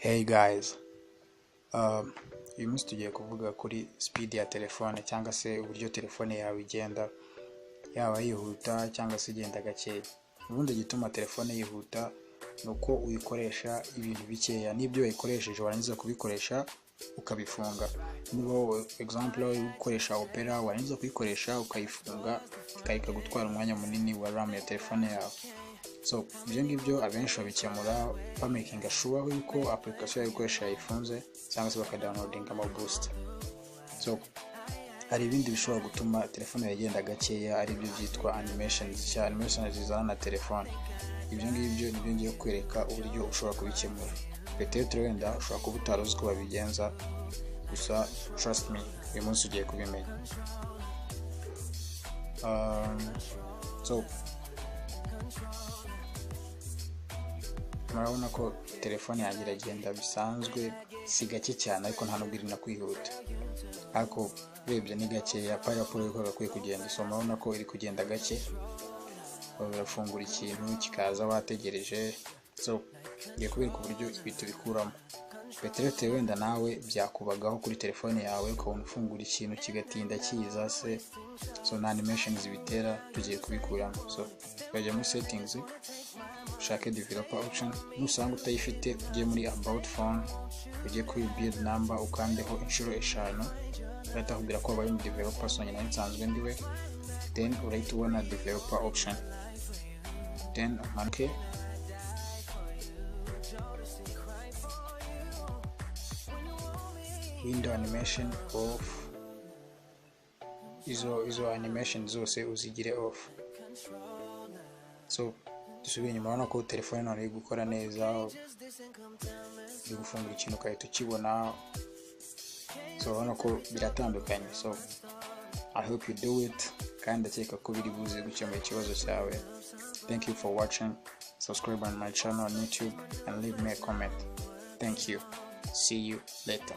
Hey guys, uyu munsi tugiye kuvuga kuri speed ya telefone cyangwa se uburyo telefone yawe igenda, yaba yihuta cyangwa se igenda gakeya. Ubundi igituma telefone yihuta ni uko uyikoresha ibintu bikeya, n'ibyo wayikoresheje warangiza kubikoresha ukabifunga. Niba example ukoresha opera warangiza kuyikoresha ukayifunga, ikareka gutwara umwanya munini wa RAM ya telefone yawe. So ibyo ngibyo abenshi babikemura bamakinga sure yuko application yayikoresha yayifunze cyangwa se bakadownloadinga ama boost. So hari ibindi bishobora gutuma telefone yagenda gakeya, ari byo byitwa animations zizana na telefone. Ibyo ngibyo nibyo ngiye kwereka uburyo ushobora kubikemura. Peut-être wenda ushobora kuba utaruzi ko babigenza, gusa trust me, uyu munsi ugiye kubimenya. So murabona ko telefone yanjye iragenda bisanzwe, si gake cyane ariko nta nubwo iri na kwihuta, ariko urebye ni gakeya paraporo yuko gakwiye kugenda. So murabona ko iri kugenda gake, urafungura ikintu kikaza wategereje. So ngiye kubereka uburyo ibi tubikuramo. Peut-être wenda nawe byakubagaho kuri telefone yawe ukabona ufungura ikintu kigatinda kiza se, so na animations bitera, tugiye kubikuramo. So bajya muri settings, ushake developer option, nusanga utayifite ujye muri about phone, ujye kuri build number ukandeho inshuro 5, urahita kubwira ko wabaye developer, so nyine nsanzwe ndiwe, then urahita ubona developer option, then umanuke window animation off, izo animation zose uzigire off. So dusubire inyuma, urabona ko telefone none iri gukora neza, iri gufungura ikintu ukahita ukibona. So urabona ko biratandukanye. So I hope you do it, kandi ndakeka ko biri buze gukemura ikibazo cyawe. Thank you for watching. Subscribe on my channel on YouTube and leave me a comment. Thank you. See you later.